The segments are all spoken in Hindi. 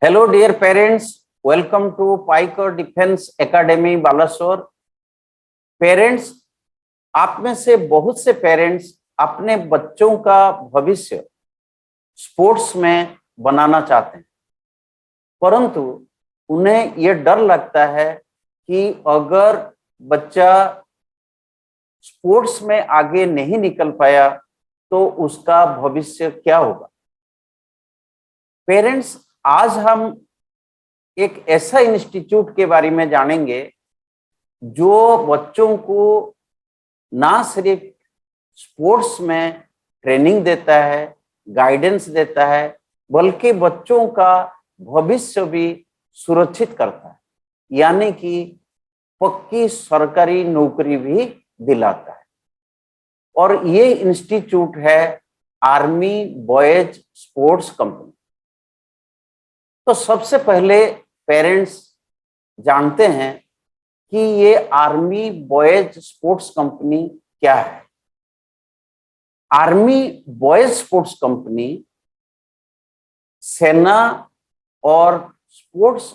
Hello, dear parents. Welcome to Piker Defense Academy, Balasore. Parents, आप में से बहुत से पेरेंट्स अपने बच्चों का भविष्य स्पोर्ट्स में बनाना चाहते हैं, परंतु उन्हें यह डर लगता है कि अगर बच्चा स्पोर्ट्स में आगे नहीं निकल पाया तो उसका भविष्य क्या होगा। पेरेंट्स, आज हम एक ऐसा इंस्टीट्यूट के बारे में जानेंगे जो बच्चों को ना सिर्फ स्पोर्ट्स में ट्रेनिंग देता है, गाइडेंस देता है, बल्कि बच्चों का भविष्य भी सुरक्षित करता है, यानी कि पक्की सरकारी नौकरी भी दिलाता है। और ये इंस्टीट्यूट है आर्मी बॉयज स्पोर्ट्स कंपनी। तो सबसे पहले पेरेंट्स जानते हैं कि ये आर्मी बॉयज स्पोर्ट्स कंपनी क्या है। आर्मी बॉयज स्पोर्ट्स कंपनी सेना और स्पोर्ट्स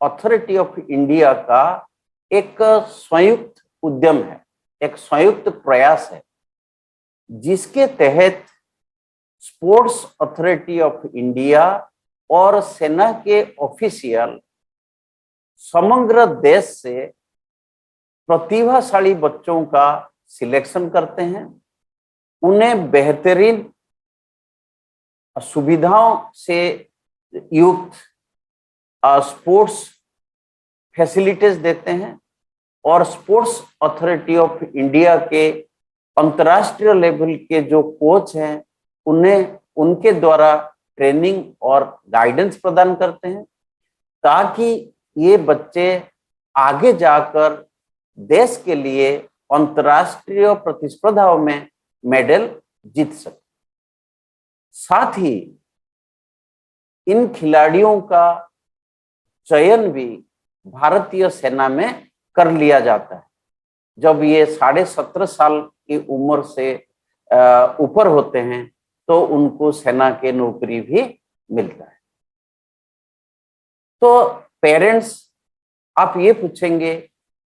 अथॉरिटी ऑफ इंडिया का एक संयुक्त उद्यम है, एक संयुक्त प्रयास है, जिसके तहत स्पोर्ट्स अथॉरिटी ऑफ इंडिया और सेना के ऑफिशियल समग्र देश से प्रतिभाशाली बच्चों का सिलेक्शन करते हैं, उन्हें बेहतरीन सुविधाओं से युक्त स्पोर्ट्स फैसिलिटीज देते हैं और स्पोर्ट्स अथॉरिटी ऑफ इंडिया के अंतर्राष्ट्रीय लेवल के जो कोच हैं उन्हें उनके द्वारा ट्रेनिंग और गाइडेंस प्रदान करते हैं, ताकि ये बच्चे आगे जाकर देश के लिए अंतर्राष्ट्रीय प्रतिस्पर्धाओं में मेडल जीत सके। साथ ही इन खिलाड़ियों का चयन भी भारतीय सेना में कर लिया जाता है। जब ये 17.5 साल की उम्र से ऊपर होते हैं तो उनको सेना के नौकरी भी मिलता है। तो पेरेंट्स, आप ये पूछेंगे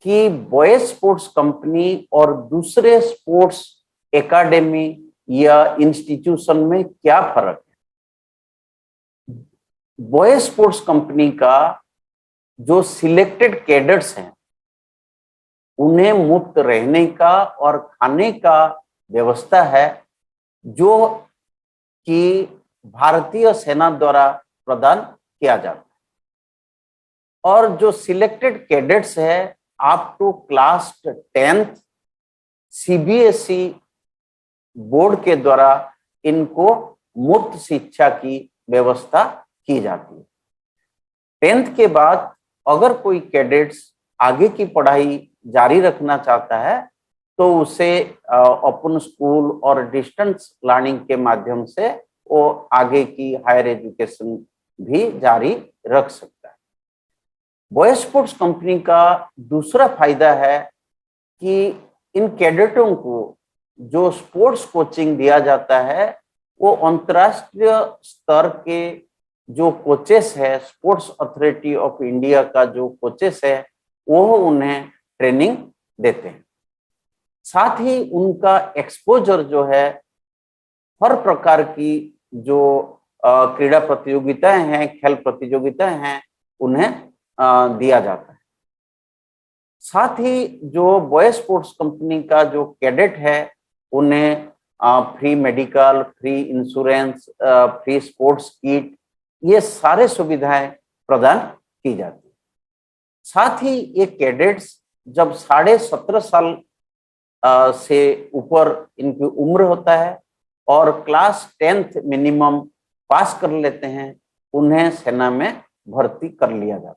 कि बॉयज स्पोर्ट्स कंपनी और दूसरे स्पोर्ट्स एकेडमी या इंस्टीट्यूशन में क्या फर्क है। बॉयज स्पोर्ट्स कंपनी का जो सिलेक्टेड कैडेट्स हैं उन्हें मुफ्त रहने का और खाने का व्यवस्था है, जो कि भारतीय सेना द्वारा प्रदान किया जाता है। और जो सिलेक्टेड कैडेट्स है up to class 10th CBSE board के द्वारा इनको मुफ्त शिक्षा की व्यवस्था की जाती है। 10th के बाद अगर कोई कैडेट्स आगे की पढ़ाई जारी रखना चाहता है तो उसे ओपन स्कूल और डिस्टेंस लर्निंग के माध्यम से वो आगे की हायर एजुकेशन भी जारी रख सकता है। बॉयज स्पोर्ट्स कंपनी का दूसरा फायदा है कि इन कैडेटों को जो स्पोर्ट्स कोचिंग दिया जाता है वो अंतर्राष्ट्रीय स्तर के जो कोचेस है, स्पोर्ट्स अथॉरिटी ऑफ इंडिया का जो कोचेस है वो उन्हें ट्रेनिंग देते हैं। साथ ही उनका एक्सपोजर जो है हर प्रकार की जो क्रीड़ा प्रतियोगिताएं हैं, खेल प्रतियोगिताएं हैं, उन्हें दिया जाता है। साथ ही जो बॉयज स्पोर्ट्स कंपनी का जो कैडेट है उन्हें free medical, free insurance, free sports kit, ये सारे सुविधाएं प्रदान की जाती है। साथ ही ये कैडेट्स जब 17.5 साल से ऊपर इनकी उम्र होता है और क्लास 10th मिनिमम पास कर लेते हैं, उन्हें सेना में भर्ती कर लिया जाता है।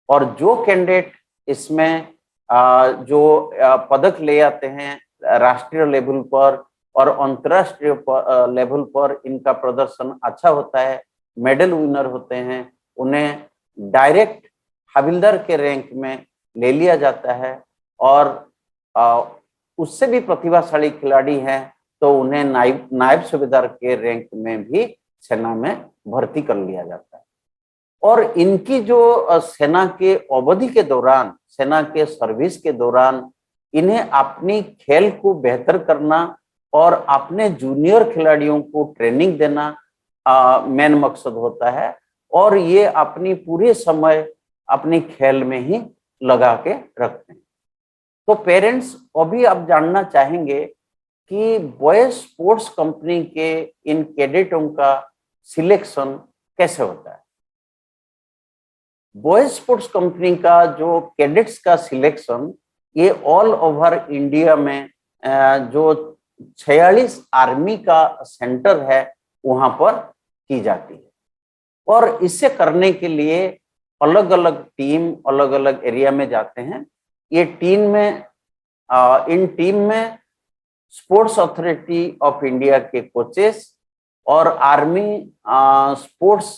और जो कैंडिडेट इसमें जो पदक ले आते हैं राष्ट्रीय लेवल पर और अंतर्राष्ट्रीय लेवल पर, इनका प्रदर्शन अच्छा होता है, मेडल विनर होते हैं, उन्हें डायरेक्ट हविलदार के रैंक में ले लिया जाता है। और उससे भी प्रतिभाशाली खिलाड़ी हैं तो उन्हें नायब सूबेदार के रैंक में भी सेना में भर्ती कर लिया जाता है। और इनकी जो सेना के अवधि के दौरान, सेना के सर्विस के दौरान इन्हें अपनी खेल को बेहतर करना और अपने जूनियर खिलाड़ियों को ट्रेनिंग देना मेन मकसद होता है। और ये अपनी पूरे समय अपनी खेल में ही लगा के रखते हैं। तो पेरेंट्स अभी आप जानना चाहेंगे कि बॉयज स्पोर्ट्स कंपनी के इन कैडेटों का सिलेक्शन कैसे होता है। बॉयज स्पोर्ट्स कंपनी का जो कैडेट्स का सिलेक्शन ये ऑल ओवर इंडिया में जो 46 आर्मी का सेंटर है वहां पर की जाती है। और इसे करने के लिए अलग अलग टीम अलग अलग एरिया में जाते हैं। ये इन टीम में स्पोर्ट्स अथॉरिटी ऑफ इंडिया के कोचेस और आर्मी स्पोर्ट्स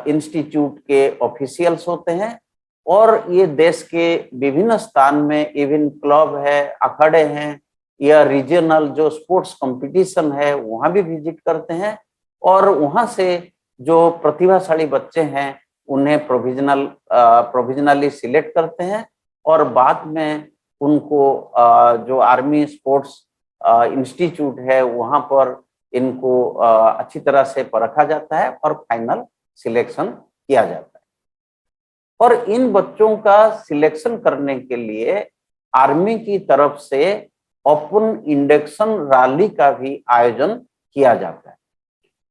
इंस्टीट्यूट के ऑफिशियल्स होते हैं। और ये देश के विभिन्न स्थान में इवन क्लब है, अखाड़े हैं या रीजनल जो स्पोर्ट्स कंपटीशन है वहां भी विजिट करते हैं। और वहां से जो प्रतिभाशाली बच्चे हैं उन्हें प्रोविजनली सिलेक्ट करते हैं और बाद में उनको जो आर्मी स्पोर्ट्स इंस्टीट्यूट है वहां पर इनको अच्छी तरह से परखा जाता है और फाइनल सिलेक्शन किया जाता है। और इन बच्चों का सिलेक्शन करने के लिए आर्मी की तरफ से ओपन इंडक्शन रैली का भी आयोजन किया जाता है।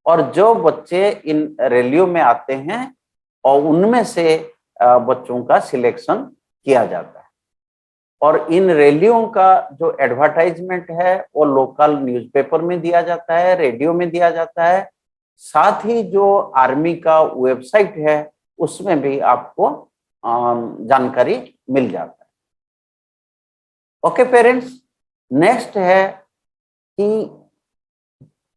और जो बच्चे इन रैलियों में आते हैं और उनमें से बच्चों का सिलेक्शन किया जाता है। और इन रैलियों का जो एडवर्टाइजमेंट है वो लोकल न्यूज़पेपर में दिया जाता है, रेडियो में दिया जाता है। साथ ही जो आर्मी का वेबसाइट है उसमें भी आपको जानकारी मिल जाता है। ओके पेरेंट्स, नेक्स्ट है कि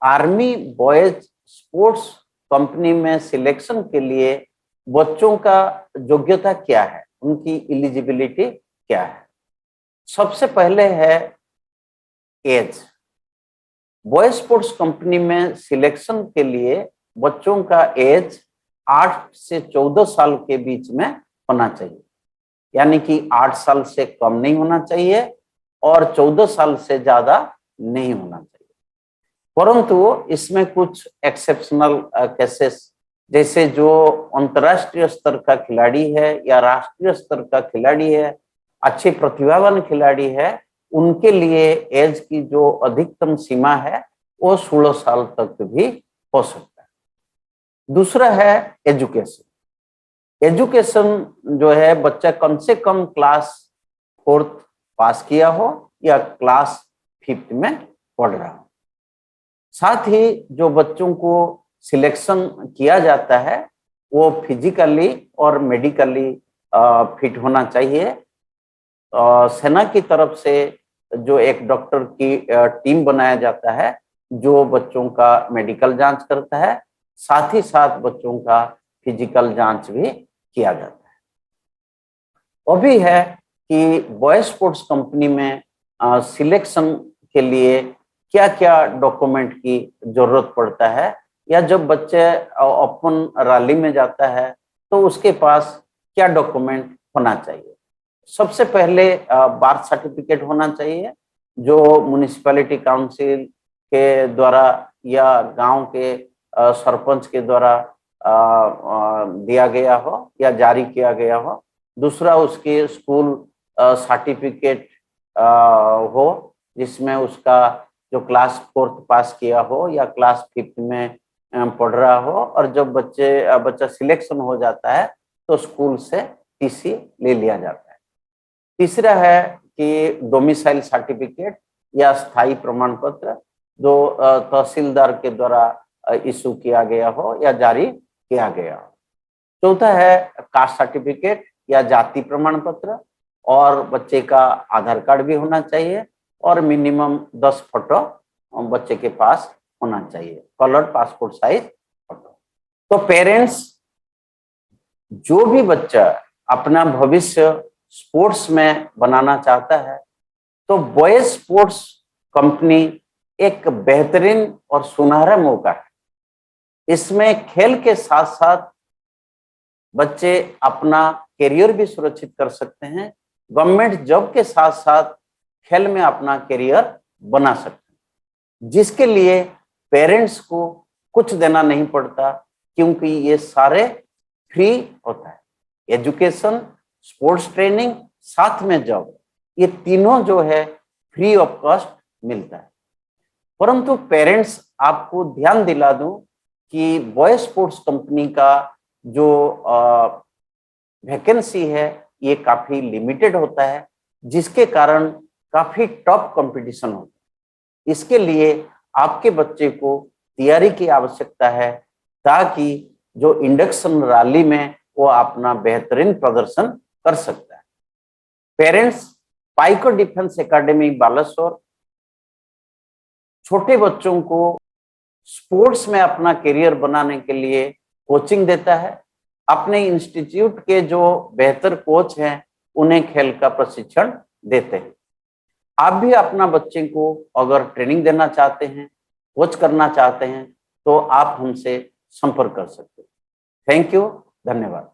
आर्मी बॉयज स्पोर्ट्स कंपनी में सिलेक्शन के लिए बच्चों का योग्यता क्या है, उनकी एलिजिबिलिटी क्या है। सबसे पहले है एज। बॉयज स्पोर्ट्स कंपनी में सिलेक्शन के लिए बच्चों का एज 8 से 14 साल के बीच में होना चाहिए। यानी कि 8 साल से कम नहीं होना चाहिए और 14 साल से ज्यादा नहीं होना चाहिए। परंतु इसमें कुछ एक्सेप्शनल केसेस, जैसे जो अंतर्राष्ट्रीय स्तर का खिलाड़ी है या राष्ट्रीय स्तर का खिलाड़ी है, अच्छे प्रतिभावान खिलाड़ी है, उनके लिए एज की जो अधिकतम सीमा है वो 16 साल तक भी हो सकता है। दूसरा है एजुकेशन। एजुकेशन जो है बच्चा कम से कम क्लास 4th पास किया हो या क्लास 5th में पढ़ रहा हो। साथ ही जो बच्चों को सिलेक्शन किया जाता है वो फिजिकली और मेडिकली फिट होना चाहिए। सेना की तरफ से जो एक डॉक्टर की टीम बनाया जाता है जो बच्चों का मेडिकल जांच करता है, साथ ही साथ बच्चों का फिजिकल जांच भी किया जाता है। अभी है कि बॉयज स्पोर्ट्स कंपनी में सिलेक्शन के लिए क्या क्या डॉक्यूमेंट की जरूरत पड़ता है, या जब बच्चे ओपन रैली में जाता है तो उसके पास क्या डॉक्यूमेंट होना चाहिए। सबसे पहले बर्थ सर्टिफिकेट होना चाहिए जो म्युनिसिपैलिटी काउंसिल के द्वारा या गांव के सरपंच के द्वारा दिया गया हो या जारी किया गया हो। दूसरा उसके स्कूल सर्टिफिकेट हो जिसमें उसका जो क्लास 4th पास किया हो या क्लास 5th में पढ़ रहा हो। और जब बच्चा सिलेक्शन हो जाता है तो स्कूल से टीसी ले लिया जाता है। तीसरा है कि डोमिसाइल सर्टिफिकेट या स्थायी प्रमाण पत्र जो तहसीलदार के द्वारा इशू किया गया हो या जारी किया गया हो। चौथा है कास्ट सर्टिफिकेट या जाति प्रमाण पत्र, और बच्चे का आधार कार्ड भी होना चाहिए और मिनिमम 10 फोटो बच्चे के पास होना चाहिए, कलर्ड पासपोर्ट साइज फोटो। तो पेरेंट्स, जो भी बच्चा अपना भविष्य स्पोर्ट्स में बनाना चाहता है तो बॉयज स्पोर्ट्स कंपनी एक बेहतरीन और सुनहरा मौका है। इसमें खेल के साथ साथ बच्चे अपना करियर भी सुरक्षित कर सकते हैं, गवर्नमेंट जॉब के साथ साथ खेल में अपना करियर बना सकते हैं, जिसके लिए पेरेंट्स को कुछ देना नहीं पड़ता, क्योंकि ये सारे फ्री होता है। एजुकेशन, स्पोर्ट्स ट्रेनिंग, साथ में जॉब, ये तीनों जो है फ्री ऑफ कॉस्ट मिलता है। परंतु पेरेंट्स, आपको ध्यान दिला दूं कि बॉय स्पोर्ट्स कंपनी का जो वैकेंसी है ये काफी लिमिटेड होता है, जिसके कारण काफी टफ कंपटीशन होता है। इसके लिए आपके बच्चे को तैयारी की आवश्यकता है, ताकि जो इंडक्शन रैली में वो अपना बेहतरीन प्रदर्शन कर सकता है। पेरेंट्स, पाइको डिफेंस एकेडमी बालेश्वर छोटे बच्चों को स्पोर्ट्स में अपना करियर बनाने के लिए कोचिंग देता है। अपने इंस्टीट्यूट के जो बेहतर कोच हैं उन्हें खेल का प्रशिक्षण देते हैं। आप भी अपना बच्चे को अगर ट्रेनिंग देना चाहते हैं, कोच करना चाहते हैं, तो आप हमसे संपर्क कर सकते हैं। थैंक यू, धन्यवाद।